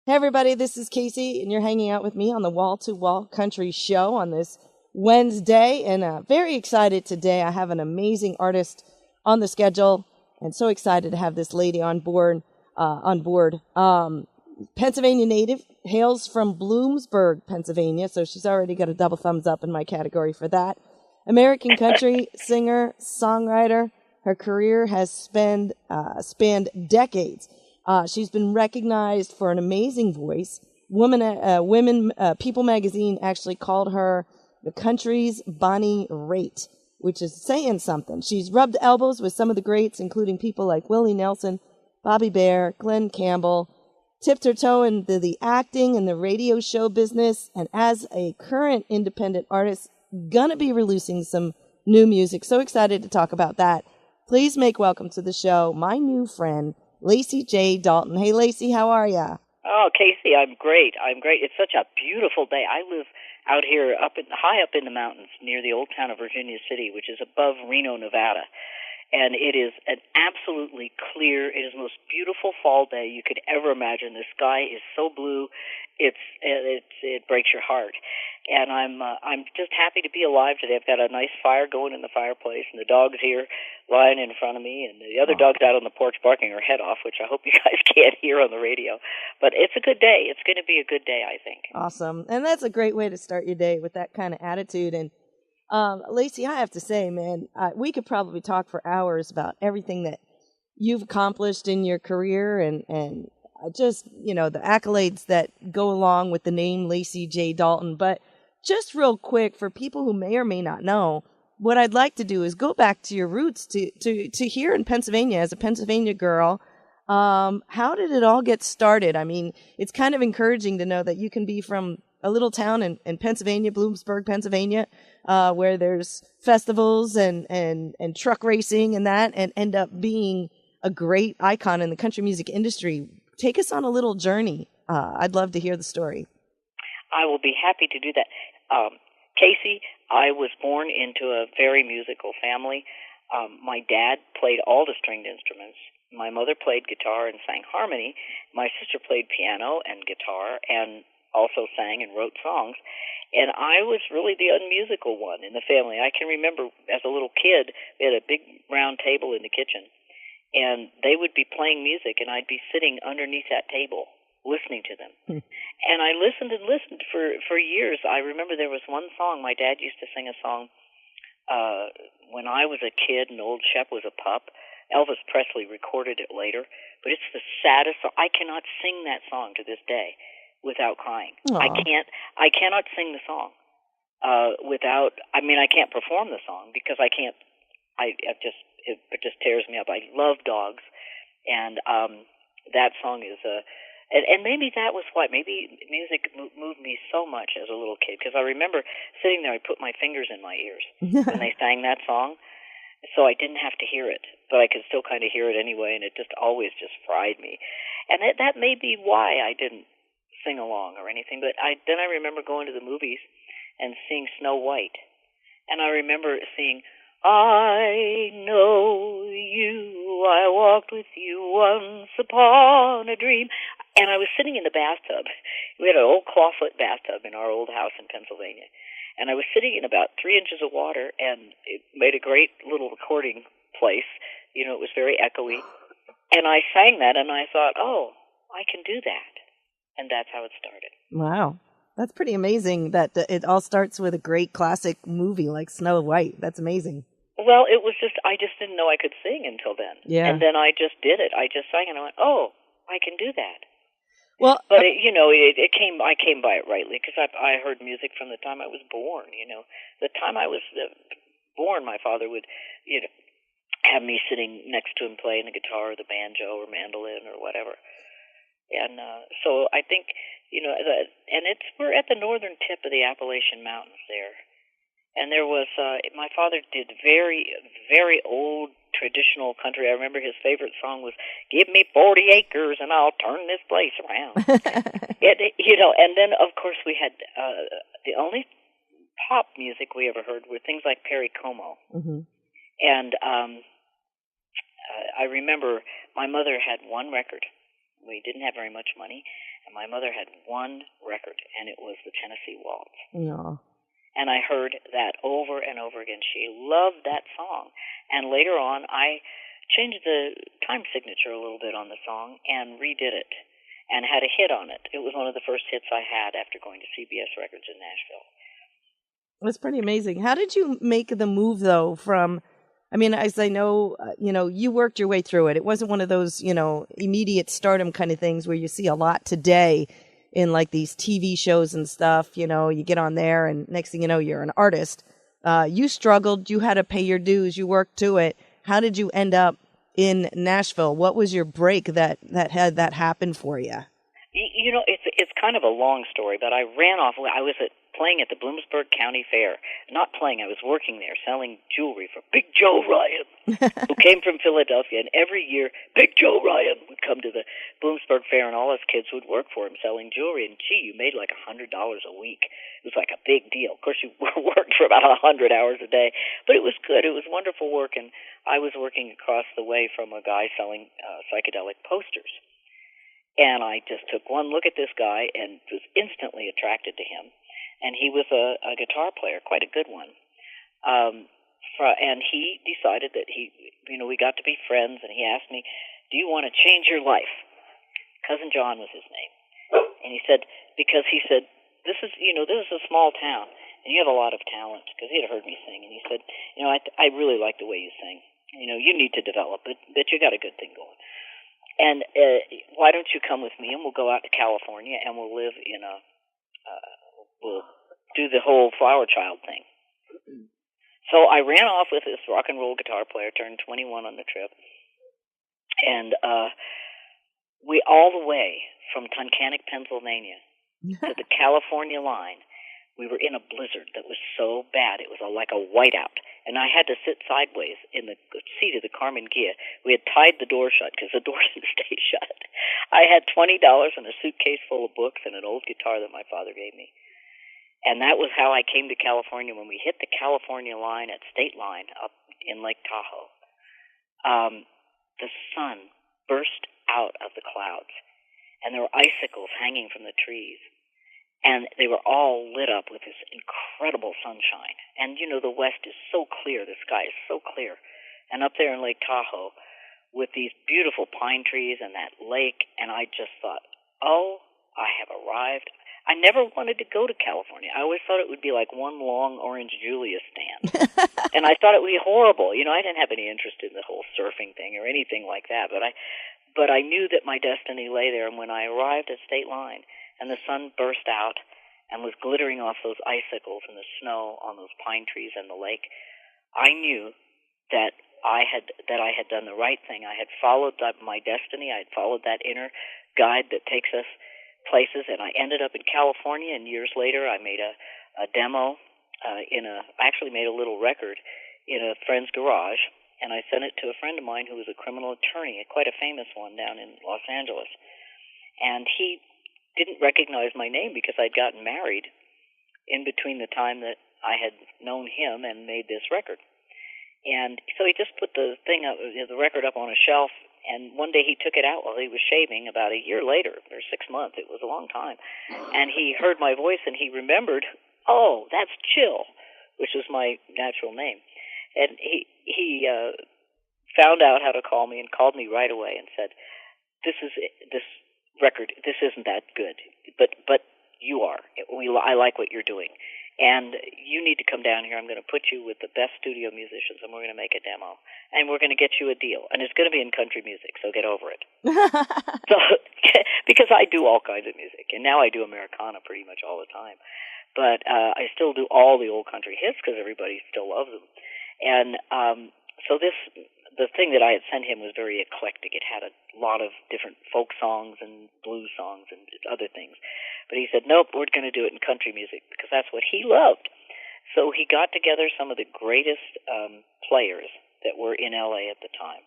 Hey everybody, this is Casey, and you're hanging out with me on the Wall to Wall Country Show on this Wednesday. And very excited today. I have an amazing artist on the schedule, and so excited to have this lady on board. Pennsylvania native, hails from Bloomsburg, Pennsylvania, so she's already got a double thumbs up in my category for that. American country singer, songwriter. Her career has spanned decades. She's been recognized for an amazing voice. People magazine actually called her the country's Bonnie Raitt, which is saying something. She's rubbed elbows with some of the greats, including people like Willie Nelson, Bobby Bare, Glenn Campbell, tipped her toe into the acting and the radio show business, and as a current independent artist, gonna be releasing some new music. So excited to talk about that. Please make welcome to the show my new friend, Lacy J. Dalton. Hey, Lacy, how are ya? Oh, Casey, I'm great. It's such a beautiful day. I live out here high up in the mountains near the old town of Virginia City, which is above Reno, Nevada. And it is an absolutely clear, it is the most beautiful fall day you could ever imagine. The sky is so blue, it breaks your heart. And I'm just happy to be alive today. I've got a nice fire going in the fireplace, and the dog's here lying in front of me, and the other dog's out on the porch barking her head off, which I hope you guys can't hear on the radio. But it's a good day. It's going to be a good day, I think. Awesome. And that's a great way to start your day, with that kind of attitude. And Lacy, I have to say, man, we could probably talk for hours about everything that you've accomplished in your career and just, the accolades that go along with the name Lacy J. Dalton. But just real quick, for people who may or may not know, what I'd like to do is go back to your roots to here in Pennsylvania as a Pennsylvania girl. How did it all get started? I mean, it's kind of encouraging to know that you can be from a little town in Pennsylvania, Bloomsburg, Pennsylvania, where there's festivals and truck racing and that, and end up being a great icon in the country music industry. Take us on a little journey. I'd love to hear the story. I will be happy to do that. Casey, I was born into a very musical family. My dad played all the stringed instruments. My mother played guitar and sang harmony. My sister played piano and guitar and also sang and wrote songs. And I was really the unmusical one in the family. I can remember as a little kid, we had a big round table in the kitchen, and they would be playing music, and I'd be sitting underneath that table listening to them. And I listened and listened for years. I remember there was one song, my dad used to sing a song when I was a kid and Old Shep was a pup. Elvis Presley recorded it later, but it's the saddest song. I cannot sing that song to this day without crying. Aww. I cannot sing the song I can't perform the song because I can't. It just tears me up. I love dogs, and that song is and maybe that was why. Maybe music moved me so much as a little kid, because I remember sitting there, I put my fingers in my ears when they sang that song, so I didn't have to hear it, but I could still kind of hear it anyway, and it just always just fried me. And that may be why I didn't sing along or anything, but then I remember going to the movies and seeing Snow White, and I remember seeing, I know you, I walked with you once upon a dream. And I was sitting in the bathtub. We had an old clawfoot bathtub in our old house in Pennsylvania. And I was sitting in about 3 inches of water, and it made a great little recording place. It was very echoey. And I sang that, and I thought, oh, I can do that. And that's how it started. Wow. That's pretty amazing that it all starts with a great classic movie like Snow White. That's amazing. Well, it was I just didn't know I could sing until then. Yeah. And then I just did it. I just sang, and I went, oh, I can do that. Well, but I came by it rightly, because I heard music from the time I was born. The time I was born, my father would, have me sitting next to him playing the guitar or the banjo or mandolin or whatever. And so I think, we're at the northern tip of the Appalachian Mountains there. And there was, my father did very, very old traditional country. I remember his favorite song was, give me 40 acres and I'll turn this place around. And then, of course, we had, the only pop music we ever heard were things like Perry Como. Mm-hmm. And I remember my mother had one record. We didn't have very much money. and my mother had one record, and it was the Tennessee Waltz. No. And I heard that over and over again. She loved that song. And later on, I changed the time signature a little bit on the song and redid it and had a hit on it. It was one of the first hits I had after going to CBS Records in Nashville. That's pretty amazing. How did you make the move, though, from, I mean, as I know, you worked your way through it. It wasn't one of those, immediate stardom kind of things where you see a lot today in like these TV shows and stuff. You get on there and next thing you know, you're an artist. You struggled. You had to pay your dues. You worked to it. How did you end up in Nashville? What was your break that had that happen for you? It's kind of a long story, but I ran off. I was playing at the Bloomsburg County Fair. Not playing, I was working there selling jewelry for Big Joe Ryan, who came from Philadelphia. And every year, Big Joe Ryan would come to the Bloomsburg Fair, and all his kids would work for him selling jewelry. And, gee, you made like $100 a week. It was like a big deal. Of course, you worked for about 100 hours a day, but it was good. It was wonderful work, and I was working across the way from a guy selling psychedelic posters. And I just took one look at this guy and was instantly attracted to him. And he was a guitar player, quite a good one. And he decided that we got to be friends, and he asked me, "Do you want to change your life?" Cousin John was his name. And he said, because he said, this is a small town, and you have a lot of talent, because he had heard me sing. And he said, I really like the way you sing. You need to develop it, but you got a good thing going. And why don't you come with me, and we'll go out to California, and we'll live in we'll do the whole flower child thing. So I ran off with this rock and roll guitar player, turned 21 on the trip, and we all the way from Tunkhannock, Pennsylvania, to the California line. We were in a blizzard that was so bad it was like a whiteout, and I had to sit sideways in the seat of the Carmen Ghia. We had tied the door shut because the door didn't stay shut. I had $20 in a suitcase full of books and an old guitar that my father gave me. And that was how I came to California. When we hit the California line at State Line up in Lake Tahoe, the sun burst out of the clouds, and there were icicles hanging from the trees. And they were all lit up with this incredible sunshine. And, the West is so clear. The sky is so clear. And up there in Lake Tahoe with these beautiful pine trees and that lake, and I just thought, oh, I have arrived. I never wanted to go to California. I always thought it would be like one long Orange Julius stand. And I thought it would be horrible. I didn't have any interest in the whole surfing thing or anything like that. But I knew that my destiny lay there. And when I arrived at State Line, and the sun burst out and was glittering off those icicles and the snow on those pine trees and the lake, I knew that I had done the right thing. I had followed my destiny. I had followed that inner guide that takes us places, and I ended up in California. And years later, I made a demo I actually made a little record in a friend's garage, and I sent it to a friend of mine who was a criminal attorney, quite a famous one down in Los Angeles, and he didn't recognize my name because I'd gotten married in between the time that I had known him and made this record. And so he just put the record up on a shelf, and one day he took it out while he was shaving about a year later, or 6 months. It was a long time. And he heard my voice, and he remembered, oh, that's Chill, which is my natural name. And he found out how to call me and called me right away and said, this record, this isn't that good, but you are. I like what you're doing, and you need to come down here. I'm going to put you with the best studio musicians, and we're going to make a demo, and we're going to get you a deal, and it's going to be in country music, so get over it. So, because I do all kinds of music, and now I do Americana pretty much all the time, but I still do all the old country hits because everybody still loves them, and so the thing that I had sent him was very eclectic. It had a lot of different folk songs and blues songs and other things. But he said, nope, we're going to do it in country music because that's what he loved. So he got together some of the greatest players that were in L.A. at the time.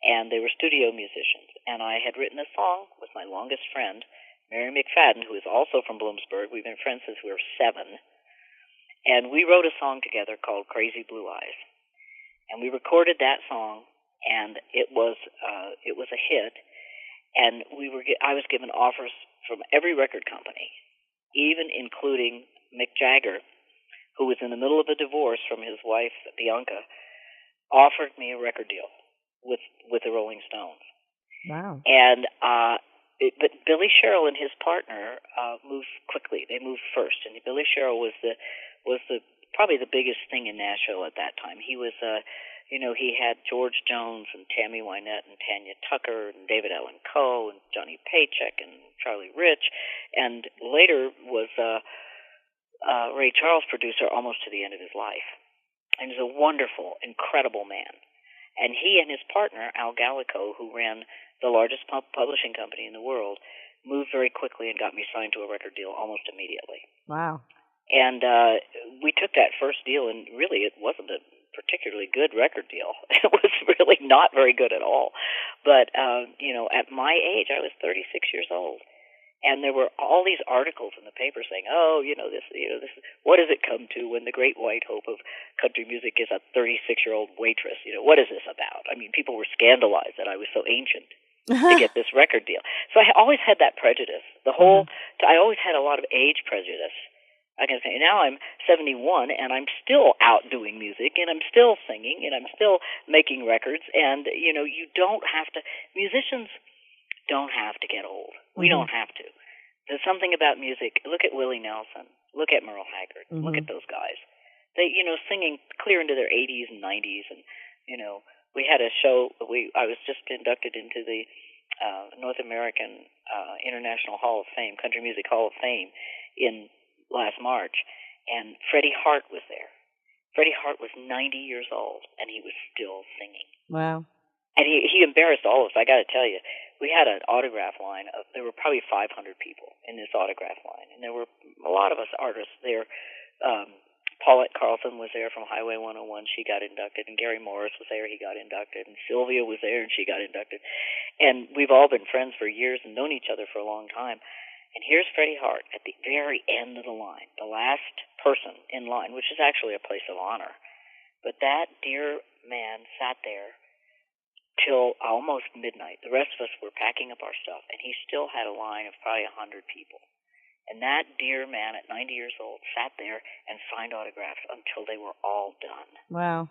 And they were studio musicians. And I had written a song with my longest friend, Mary McFadden, who is also from Bloomsburg. We've been friends since we were 7. And we wrote a song together called Crazy Blue Eyes. And we recorded that song, and it was a hit. and I was given offers from every record company, even including Mick Jagger, who was in the middle of a divorce from his wife Bianca, offered me a record deal with the Rolling Stones. Wow. And but Billy Sherrill and his partner moved quickly. They moved first, and Billy Sherrill was probably the biggest thing in Nashville at that time. He was he had George Jones and Tammy Wynette and Tanya Tucker and David Allen Coe and Johnny Paycheck and Charlie Rich, and later was Ray Charles' producer almost to the end of his life. And he was a wonderful, incredible man. And he and his partner, Al Gallico, who ran the largest publishing company in the world, moved very quickly and got me signed to a record deal almost immediately. Wow. And we took that first deal, and really it wasn't a particularly good record deal. It was really not very good at all. But, at my age, I was 36 years old. And there were all these articles in the paper saying, this what does it come to when the great white hope of country music is a 36-year-old waitress? What is this about? I mean, people were scandalized that I was so ancient to get this record deal. So I always had that prejudice. I always had a lot of age prejudice. I can say now I'm 71 and I'm still out doing music and I'm still singing and I'm still making records. And musicians don't have to get old. We don't have to. There's something about music. Look at Willie Nelson. Look at Merle Haggard. Look at those guys. They, singing clear into their 80s and 90s. And, we had a show. I was just inducted into the North American International Hall of Fame, Country Music Hall of Fame in last March. And Freddie Hart was there. Freddie Hart was 90 years old, and he was still singing. Wow. And he embarrassed all of us. I got to tell you, we had an autograph line. There were probably 500 people in this autograph line, and there were a lot of us artists there. Paulette Carlson was there from Highway 101. She got inducted, and Gary Morris was there. He got inducted, and Sylvia was there, and she got inducted. And we've all been friends for years and known each other for a long time. And here's Freddie Hart at the very end of the line, the last person in line, which is actually a place of honor. But that dear man sat there till almost midnight. The rest of us were packing up our stuff, and he still had a line of probably 100 people. And that dear man at 90 years old sat there and signed autographs until they were all done. Wow.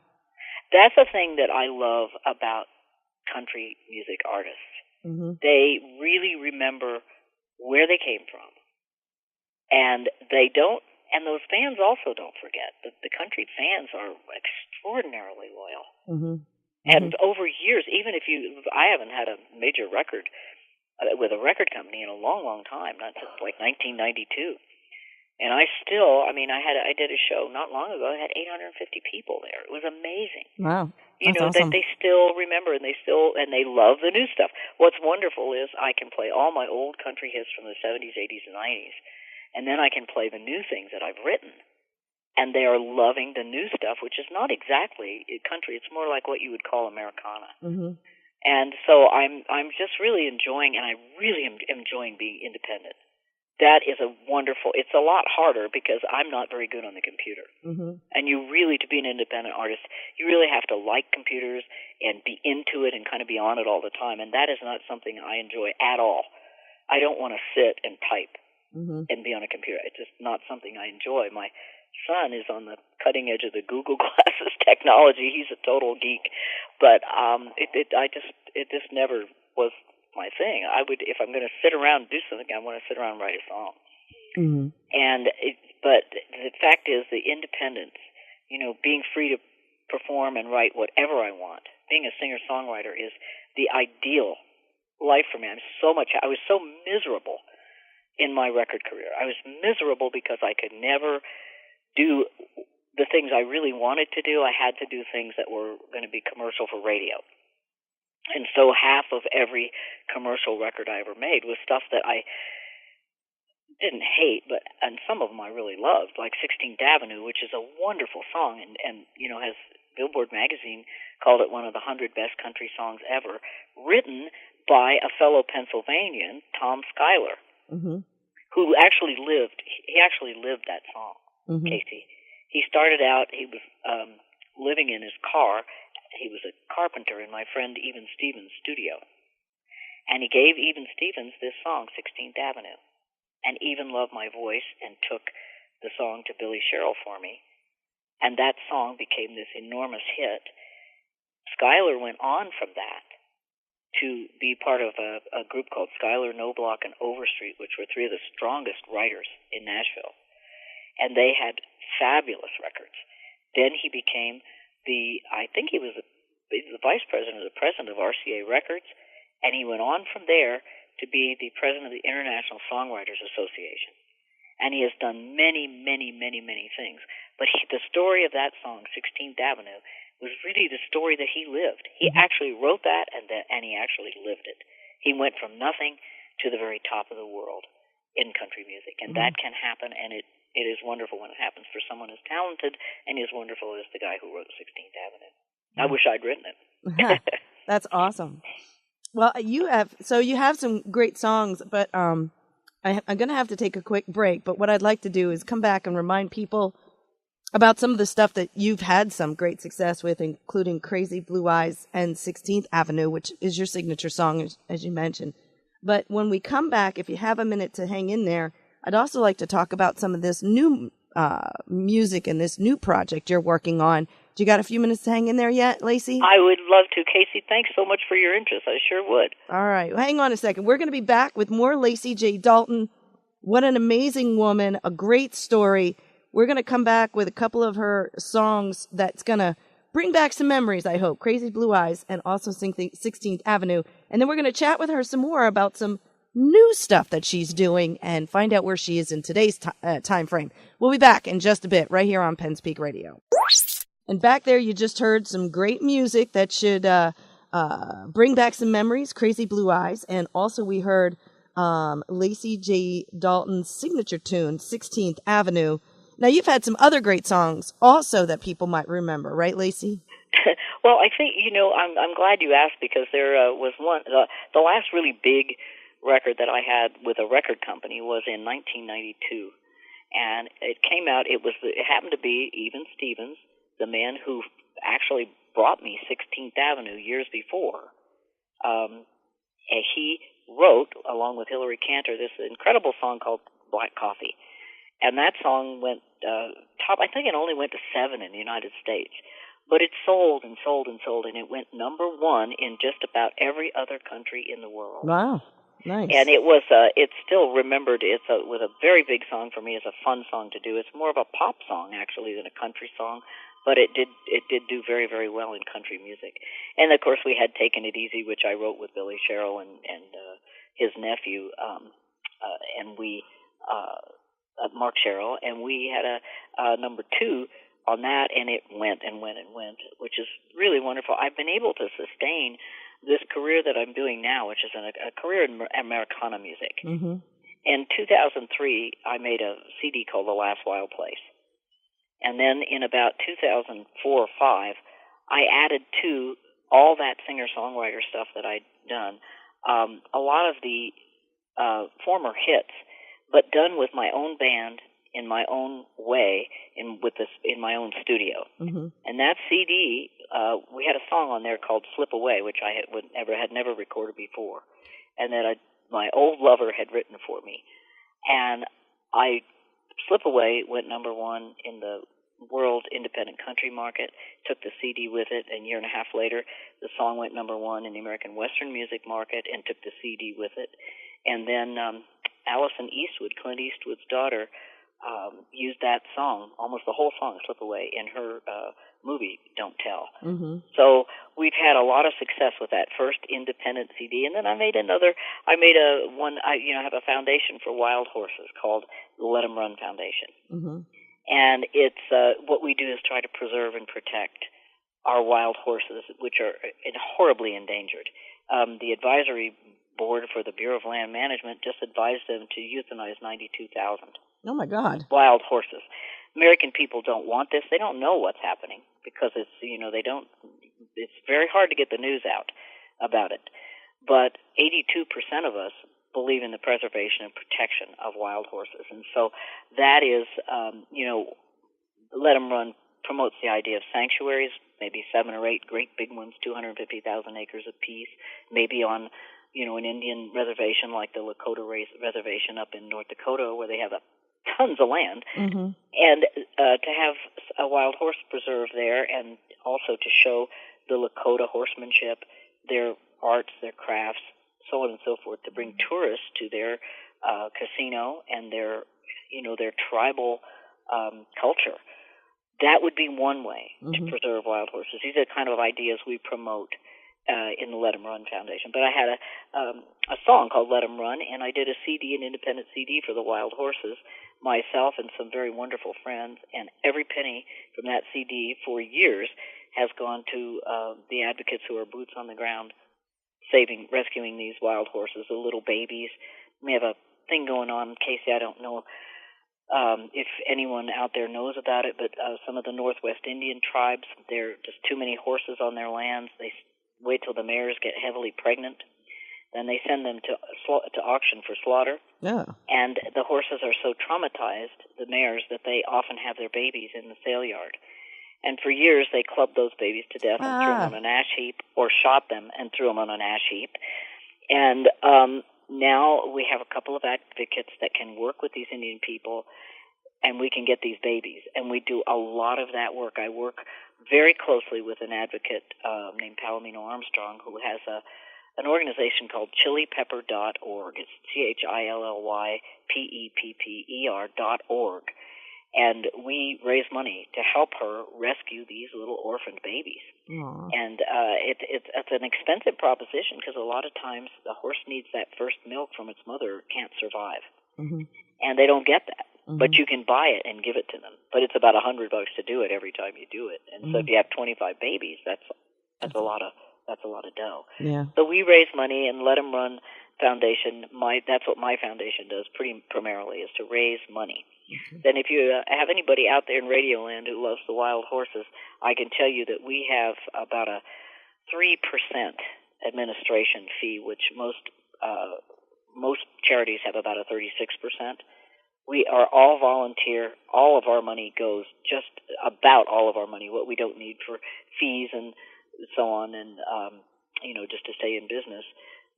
That's the thing that I love about country music artists. Mm-hmm. They really remember where they came from. And those fans also don't forget. The country fans are extraordinarily loyal. Mm-hmm. And over years, even I haven't had a major record with a record company in a long, long time, not since like 1992. And I did a show not long ago. I had 850 people there. It was amazing. Wow. That's awesome. That they still remember and they love the new stuff. What's wonderful is I can play all my old country hits from the 70s, 80s, and 90s, and then I can play the new things that I've written. And they are loving the new stuff, which is not exactly country. It's more like what you would call Americana. Mm-hmm. And so I'm just really enjoying, and I really am enjoying being independent. That is it's a lot harder because I'm not very good on the computer. Mm-hmm. And to be an independent artist, you really have to like computers and be into it and kind of be on it all the time. And that is not something I enjoy at all. I don't want to sit and type and be on a computer. It's just not something I enjoy. My son is on the cutting edge of the Google Glasses technology. He's a total geek, but it just never was my thing. If I'm going to sit around and do something, I want to sit around and write a song. Mm-hmm. But the fact is, the independence, being free to perform and write whatever I want. Being a singer-songwriter is the ideal life for me. I was so miserable in my record career. I was miserable because I could never do the things I really wanted to do. I had to do things that were going to be commercial for radio. And so half of every commercial record I ever made was stuff that I didn't hate, and some of them I really loved, like 16th Avenue, which is a wonderful song, and has Billboard magazine called it one of the 100 best country songs ever, written by a fellow Pennsylvanian, Tom Schuyler, who actually lived that song, Casey. He started out, he was living in his car. He was a carpenter in my friend Even Stevens' studio. And he gave Even Stevens this song, 16th Avenue. And Even loved my voice and took the song to Billy Sherrill for me. And that song became this enormous hit. Schuyler went on from that to be part of a group called Schuyler, Knobloch, and Overstreet, which were three of the strongest writers in Nashville. And they had fabulous records. Then he became I think he was the vice president or the president of RCA Records, and he went on from there to be the president of the International Songwriters Association. And he has done many, many, many, many things. But the story of that song, 16th Avenue, was really the story that he lived. He actually wrote that, and he actually lived it. He went from nothing to the very top of the world in country music, and that can happen, and it is wonderful when it happens for someone as talented and as wonderful as the guy who wrote 16th Avenue. I wish I'd written it. That's awesome. Well, you have some great songs, but I'm going to have to take a quick break. But what I'd like to do is come back and remind people about some of the stuff that you've had some great success with, including Crazy Blue Eyes and 16th Avenue, which is your signature song, as you mentioned. But when we come back, if you have a minute to hang in there, I'd also like to talk about some of this new music and this new project you're working on. Do you got a few minutes to hang in there yet, Lacy? I would love to. Casey, thanks so much for your interest. I sure would. All right. Well, hang on a second. We're going to be back with more Lacy J. Dalton. What an amazing woman. A great story. We're going to come back with a couple of her songs that's going to bring back some memories, I hope. Crazy Blue Eyes and also 16th Avenue. And then we're going to chat with her some more about some new stuff that she's doing and find out where she is in today's time frame. We'll be back in just a bit right here on Penn's Peak Radio. And back there, you just heard some great music that should bring back some memories, Crazy Blue Eyes. And also we heard Lacy J. Dalton's signature tune, 16th Avenue. Now, you've had some other great songs also that people might remember, right, Lacy? Well, I think, I'm glad you asked, because there was one, the last really big record that I had with a record company was in 1992. And it came out, it happened to be Even Stevens, the man who actually brought me 16th Avenue years before. And he wrote, along with Hillary Cantor, this incredible song called Black Coffee. And that song went top. I think it only went to 7 in the United States. But it sold and sold and sold, and it went number 1 in just about every other country in the world. Wow. Nice. And it's still remembered. Was a very big song for me. It's a fun song to do. It's more of a pop song, actually, than a country song. But it did do very, very well in country music. And, of course, we had Taken It Easy, which I wrote with Billy Sherrill and his nephew, and we... Mark Sherrill, and we had a number 2 on that, and it went and went and went, which is really wonderful. I've been able to sustain this career that I'm doing now, which is a career in Americana music. Mm-hmm. In 2003, I made a CD called The Last Wild Place. And then in about 2004 or 5, I added to all that singer-songwriter stuff that I'd done, a lot of the former hits, but done with my own band in my own way, in my own studio. Mm-hmm. And that CD, we had a song on there called "Slip Away," which I had never recorded before, and that my old lover had written for me. And "Slip Away" went number 1 in the world independent country market. Took the CD with it, and a year and a half later, the song went number 1 in the American Western music market, and took the CD with it. And then Allison Eastwood, Clint Eastwood's daughter, used that song, almost the whole song, "Slip Away," in her movie, Don't Tell. Mm-hmm. So we've had a lot of success with that first independent CD. And then I have a foundation for wild horses called the Let 'Em Run Foundation. Mm-hmm. And it's what we do is try to preserve and protect our wild horses, which are horribly endangered. The advisory board for the Bureau of Land Management just advised them to euthanize 92,000. Oh my God! Wild horses. American people don't want this. They don't know what's happening because it's It's very hard to get the news out about it. But 82% of us believe in the preservation and protection of wild horses, and so that is, Let 'Em Run promotes the idea of sanctuaries, maybe 7 or 8 great big ones, 250,000 acres apiece, maybe on an Indian reservation like the Lakota Reservation up in North Dakota, where they have tons of land, Mm-hmm. and to have a wild horse preserve there, and also to show the Lakota horsemanship, their arts, their crafts, so on and so forth, to bring tourists to their casino and their tribal culture. That would be one way to preserve wild horses. These are the kind of ideas we promote in the Let 'em Run Foundation. But I had a song called Let 'em Run, and I did a CD, an independent CD for the wild horses, myself and some very wonderful friends, and every penny from that CD for years has gone to the advocates who are boots on the ground, rescuing these wild horses, the little babies. We have a thing going on, Casey, I don't know if anyone out there knows about it, but some of the Northwest Indian tribes, there are just too many horses on their lands. They wait till the mares get heavily pregnant. Then they send them to auction for slaughter. Yeah. And the horses are so traumatized, the mares, that they often have their babies in the sale yard. And for years, they clubbed those babies to death and threw them on an ash heap, or shot them and threw them on an ash heap. And now we have a couple of advocates that can work with these Indian people, and we can get these babies. And we do a lot of that work. I work very closely with an advocate named Palomino Armstrong, who has an organization called chilipepper.org. It's ChillyPepper.org. And we raise money to help her rescue these little orphaned babies. Aww. And it's an expensive proposition, because a lot of times the horse needs that first milk from its mother, can't survive. Mm-hmm. And they don't get that. Mm-hmm. But you can buy it and give it to them. But it's about $100 to do it every time you do it. And so if you have 25 babies, that's a lot of dough. Yeah. So we raise money, and Let 'em Run Foundation, that's what my foundation does primarily, is to raise money. Mm-hmm. Then if you have anybody out there in Radioland who loves the wild horses, I can tell you that we have about a 3% administration fee, which most charities have about a 36%. We are all volunteer. All of our money goes, just about all of our money, what we don't need for fees and so on, and just to stay in business,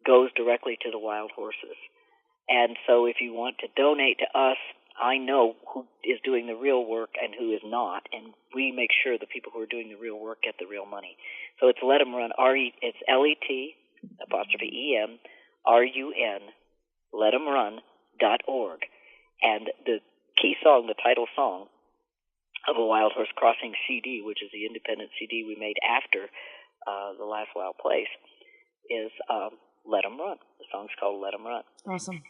goes directly to the wild horses. And so if you want to donate to us, I know who is doing the real work and who is not, and we make sure the people who are doing the real work get the real money. So it's Let 'em Run, it's LET''EM RUN, letemrun.org. And the key song, the title song of A Wild Horse Crossing CD, which is the independent CD we made after The Last Wild Place, is Let 'em Run. The song's called Let 'em Run. Awesome.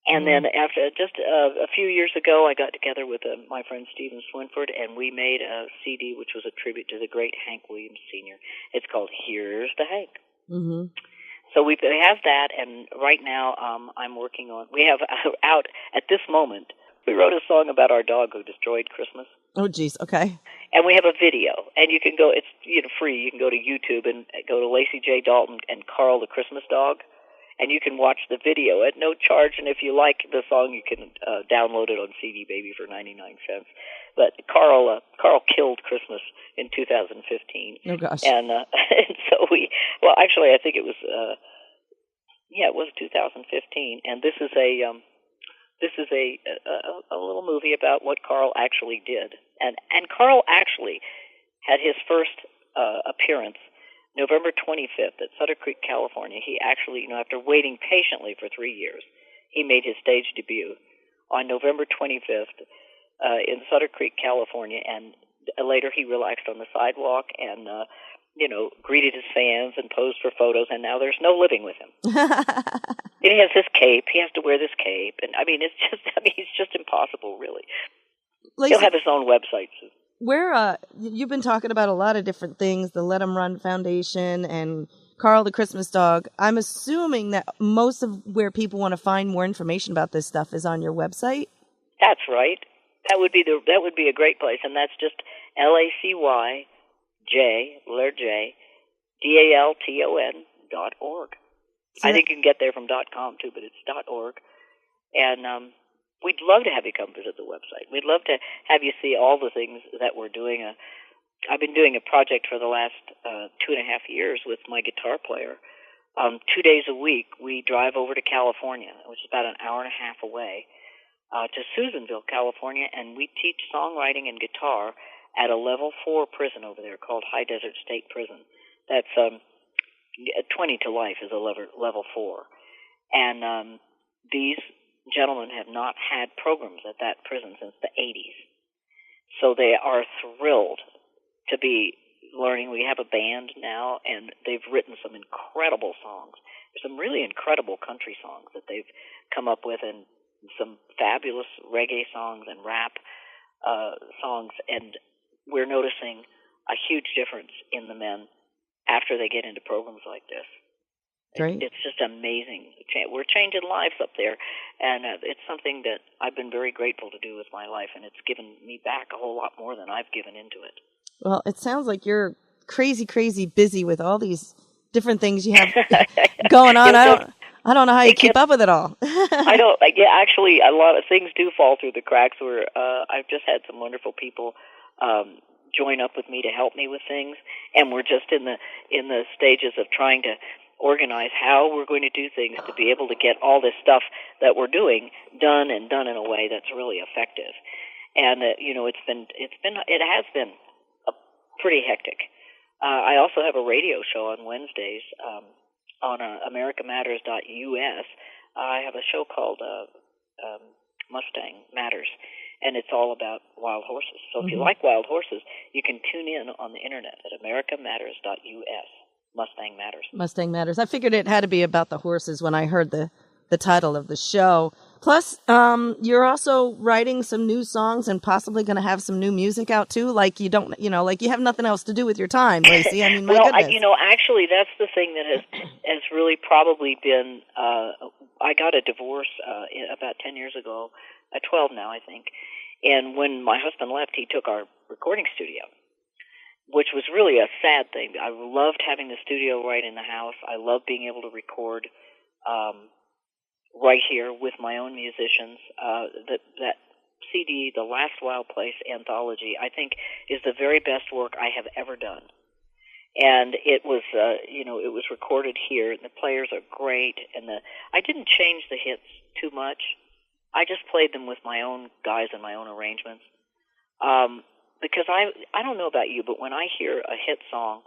And then after just a few years ago, I got together with my friend Stephen Swinford, and we made a CD which was a tribute to the great Hank Williams Sr. It's called Here's the Hank. Mm-hmm. So we have that, and right now I'm working on, we have out at this moment, we wrote a song about our dog who destroyed Christmas. Oh, geez, okay. And we have a video, and you can go, it's free, you can go to YouTube and go to Lacy J. Dalton and Carl the Christmas Dog, and you can watch the video at no charge, and if you like the song, you can download it on CD Baby for 99 cents. But Carl killed Christmas in 2015. Oh, gosh. And so actually, I think it was, it was 2015, and this is a little movie about what Carl actually did. And Carl actually had his first appearance November 25th at Sutter Creek, California. He actually, after waiting patiently for 3 years, he made his stage debut on November 25th in Sutter Creek, California. And later he relaxed on the sidewalk and, greeted his fans and posed for photos. And now there's no living with him. And he has this cape. He has to wear this cape. And, it's just impossible, really. Lacy, he'll have his own website soon. You've been talking about a lot of different things, the Let 'em Run Foundation and Carl the Christmas Dog. I'm assuming that most of where people want to find more information about this stuff is on your website. That's right. That would be a great place, and that's just LacyJDalton.org. I think you can get there from .com too, but it's .org. And we'd love to have you come visit the website. We'd love to have you see all the things that we're doing. I've been doing a project for the last 2.5 years with my guitar player, 2 days a week, we drive over to California, which is about an hour and a half away, to Susanville, California, and we teach songwriting and guitar at a level 4 prison over there called High Desert State Prison. That's 20 to life is a level 4. And these gentlemen have not had programs at that prison since the 80s. So they are thrilled to be learning. We have a band now, and they've written some incredible songs. There's some really incredible country songs that they've come up with, and some fabulous reggae songs and rap songs, and we're noticing a huge difference in the men after they get into programs like this. Great. It's just amazing. We're changing lives up there, and it's something that I've been very grateful to do with my life, and it's given me back a whole lot more than I've given into it. Well, it sounds like you're crazy, crazy busy with all these different things you have going on. I don't know how you keep up with it all. I don't. Actually, a lot of things do fall through the cracks. Where I've just had some wonderful people join up with me to help me with things, and we're just in the stages of trying to organize how we're going to do things to be able to get all this stuff that we're doing done in a way that's really effective. And it has been pretty hectic. I also have a radio show on Wednesdays on AmericaMatters.us. I have a show called Mustang Matters, and it's all about wild horses. So if you like wild horses, you can tune in on the internet at AmericaMatters.us. Mustang Matters. Mustang Matters. I figured it had to be about the horses when I heard the title of the show. Plus, you're also writing some new songs and possibly going to have some new music out too. Like you don't, like you have nothing else to do with your time, Lacy. I mean, my goodness. Actually, that's the thing that has really probably been. I got a divorce about 10 years ago, 12 now, I think. And when my husband left, he took our recording studio, which was really a sad thing. I loved having the studio right in the house. I loved being able to record right here with my own musicians. That CD, The Last Wild Place Anthology, I think is the very best work I have ever done. And it was, it was recorded here, and the players are great. And I didn't change the hits too much. I just played them with my own guys and my own arrangements. Because I don't know about you, but when I hear a hit song,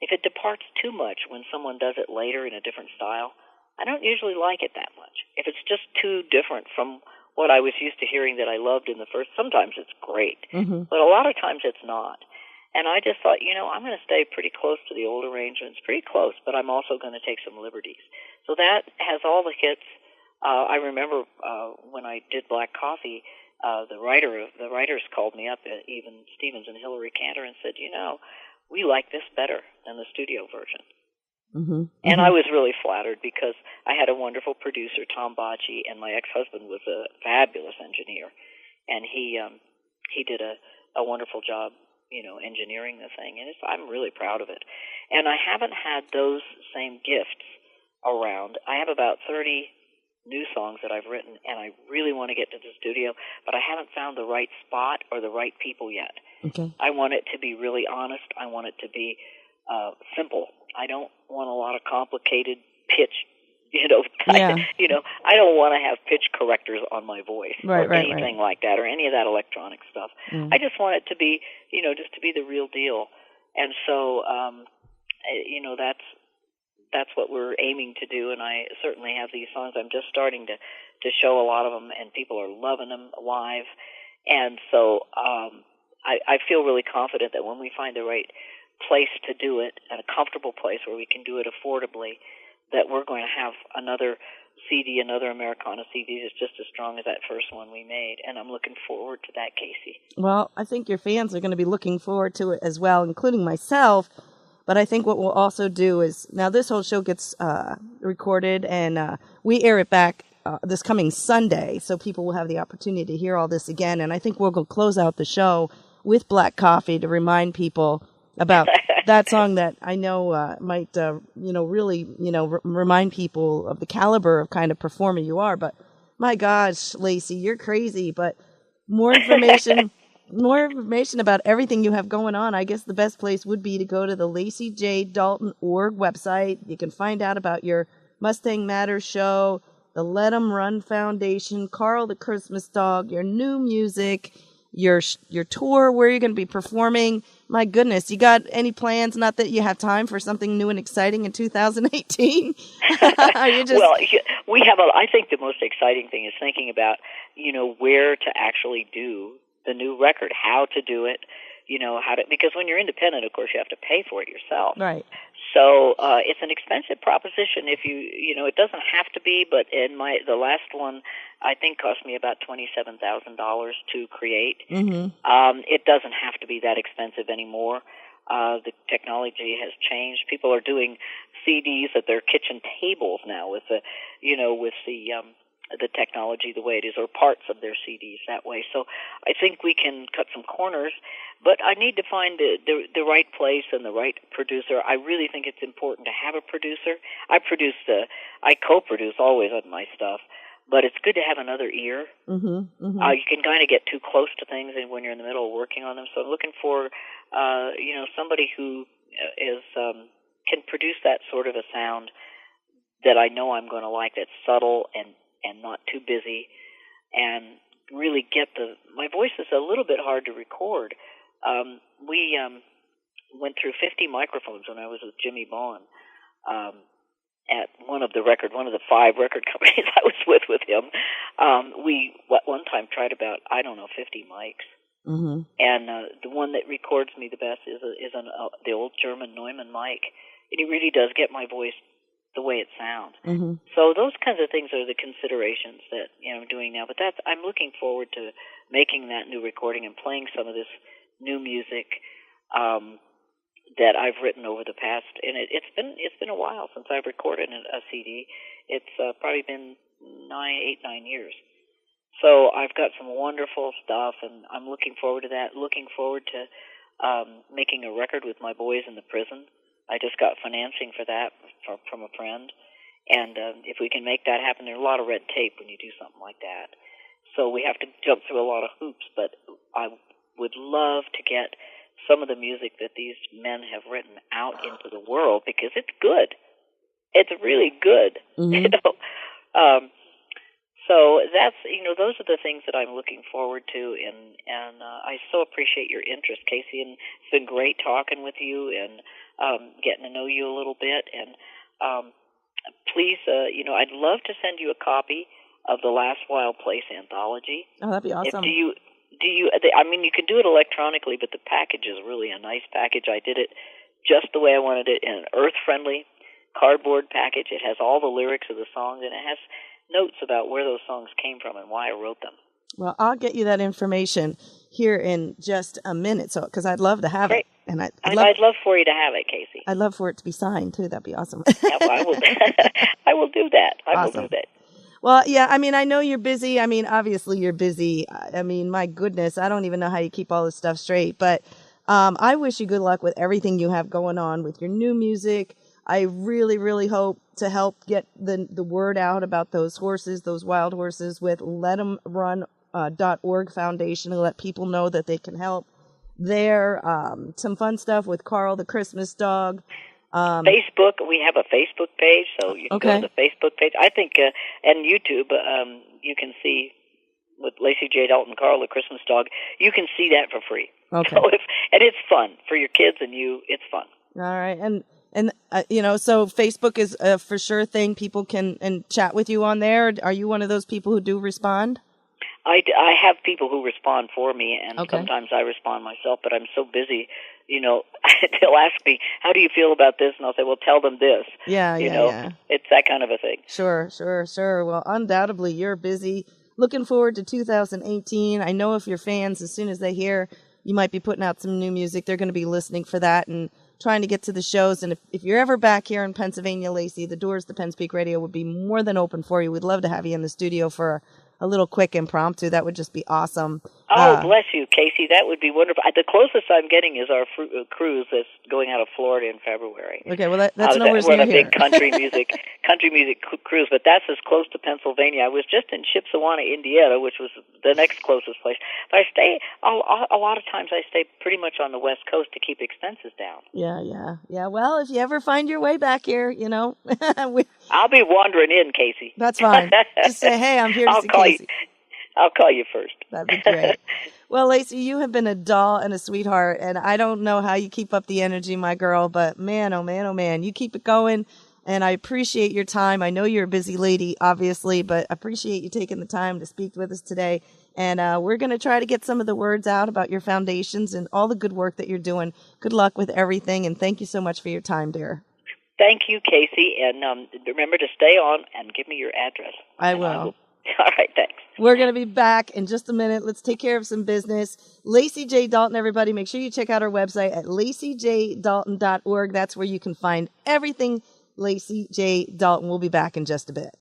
if it departs too much when someone does it later in a different style, I don't usually like it that much. If it's just too different from what I was used to hearing that I loved in the first, sometimes it's great, but a lot of times it's not. And I just thought, I'm going to stay pretty close to the old arrangements, pretty close, but I'm also going to take some liberties. So that has all the hits. I remember when I did Black Coffee, the writers called me up, even Stevens and Hillary Cantor, and said, we like this better than the studio version. And I was really flattered because I had a wonderful producer, Tom Bocci, and my ex-husband was a fabulous engineer, and he did a wonderful job, engineering the thing, and I'm really proud of it. And I haven't had those same gifts around. I have about 30 new songs that I've written, and I really want to get to the studio, but I haven't found the right spot or the right people yet. Okay. I want it to be really honest. I want it to be simple. I don't want a lot of complicated pitch, I don't want to have pitch correctors on my voice or anything like that, or any of that electronic stuff. I just want it to be, just to be the real deal. And so, that's what we're aiming to do, and I certainly have these songs. I'm just starting to show a lot of them, and people are loving them live. And so I feel really confident that when we find the right place to do it, and a comfortable place where we can do it affordably, that we're going to have another CD, another Americana CD that's just as strong as that first one we made. And I'm looking forward to that, Casey. Well, I think your fans are going to be looking forward to it as well, including myself. But I think what we'll also do is, now this whole show gets recorded, and we air it back this coming Sunday, so people will have the opportunity to hear all this again. And I think we'll go close out the show with Black Coffee to remind people about that song that I know might, really, remind people of the caliber of kind of performer you are. But my gosh, Lacy, you're crazy. But more information more information about everything you have going on, I guess the best place would be to go to the LacyJDalton.org website. You can find out about your Mustang Matters show, the Let 'em Run Foundation, Carl the Christmas Dog, your new music, your tour, where you're going to be performing. My goodness, you got any plans? Not that you have time for something new and exciting in 2018. Well, we have I think the most exciting thing is thinking about, where to actually do the new record, how to do it, because when you're independent, of course, you have to pay for it yourself. Right. So it's an expensive proposition if it doesn't have to be, but the last one, I think, cost me about $27,000 to create. Mm-hmm. It doesn't have to be that expensive anymore. The technology has changed. People are doing CDs at their kitchen tables now with the technology the way it is, or parts of their CDs that way. So I think we can cut some corners, but I need to find the right place and the right producer. I really think it's important to have a producer. I co-produce always on my stuff, but it's good to have another ear. Mm-hmm. Mm-hmm. You can kind of get too close to things when you're in the middle of working on them. So I'm looking for, somebody who can produce that sort of a sound that I know I'm going to like, that's subtle and not too busy, and really get my voice is a little bit hard to record. We went through 50 microphones when I was with Jimmy Vaughn at one of the 5 record companies I was with him. We one time tried about, 50 mics. Mm-hmm. And the one that records me the best is the old German Neumann mic. And he really does get my voice the way it sounds. Mm-hmm. So those kinds of things are the considerations that I'm doing now. But I'm looking forward to making that new recording and playing some of this new music that I've written over the past. And it's been a while since I've recorded a CD. It's probably been 9 years. So I've got some wonderful stuff, and I'm looking forward to that. Looking forward to making a record with my boys in the prison. I just got financing for that from a friend, and if we can make that happen, there's a lot of red tape when you do something like that. So we have to jump through a lot of hoops, but I would love to get some of the music that these men have written out into the world, because it's good. It's really good, Mm-hmm. So that's, those are the things that I'm looking forward to, and I so appreciate your interest, Casey, and it's been great talking with you and getting to know you a little bit. And please, I'd love to send you a copy of the Last Wild Place anthology. Oh, that'd be awesome. You can do it electronically, but the package is really a nice package. I did it just the way I wanted it, in an earth-friendly cardboard package. It has all the lyrics of the songs, and it has notes about where those songs came from and why I wrote them. Well, I'll get you that information here in just a minute, because I'd love to have Great. it. And I'd love for you to have it, Casey. I'd love for it to be signed too. That'd be awesome. Yeah, well, I will. I will do that. I will do that. Well, yeah. I know you're busy. Obviously you're busy. My goodness, I don't even know how you keep all this stuff straight. But I wish you good luck with everything you have going on with your new music. I really, really hope to help get the word out about those horses, those wild horses, with LetEmRun.org Foundation, to let people know that they can help there. Some fun stuff with Carl the Christmas Dog. Facebook, we have a Facebook page, so you can go to the Facebook page. I think, and YouTube, you can see with Lacy Dalton, Carl the Christmas Dog, you can see that for free. Okay. So and it's fun for your kids and you. It's fun. All right, and so Facebook is a for sure thing. People can chat with you on there. Are you one of those people who do respond? I have people who respond for me, and sometimes I respond myself, but I'm so busy, they'll ask me, how do you feel about this? And I'll say, well, tell them this. Yeah. It's that kind of a thing. Sure. Well, undoubtedly, you're busy. Looking forward to 2018. I know if your fans, as soon as they hear you might be putting out some new music, they're going to be listening for that and trying to get to the shows. And if you're ever back here in Pennsylvania, Lacy, the doors to Penn Speak Radio would be more than open for you. We'd love to have you in the studio for a little quick impromptu. That would just be awesome. Oh, bless you, Casey. That would be wonderful. The closest I'm getting is our cruise that's going out of Florida in February. Okay, well, that's nowhere we're near on a big country music cruise, but that's as close to Pennsylvania. I was just in Shipshewana, Indiana, which was the next closest place. But I stay a lot of times. I stay pretty much on the West Coast to keep expenses down. Yeah. Well, if you ever find your way back here, you know, I'll be wandering in, Casey. That's fine. Just say, hey, I'm here to see Casey. I'll call you first. That'd be great. Well, Lacy, you have been a doll and a sweetheart, and I don't know how you keep up the energy, my girl, but man, oh man, you keep it going, and I appreciate your time. I know you're a busy lady, obviously, but I appreciate you taking the time to speak with us today, and we're going to try to get some of the words out about your foundations and all the good work that you're doing. Good luck with everything, and thank you so much for your time, dear. Thank you, Casey, and remember to stay on and give me your address. I will. All right, thanks. We're going to be back in just a minute. Let's take care of some business. Lacy J. Dalton, everybody, make sure you check out our website at lacyjdalton.org. That's where you can find everything Lacy J. Dalton. We'll be back in just a bit.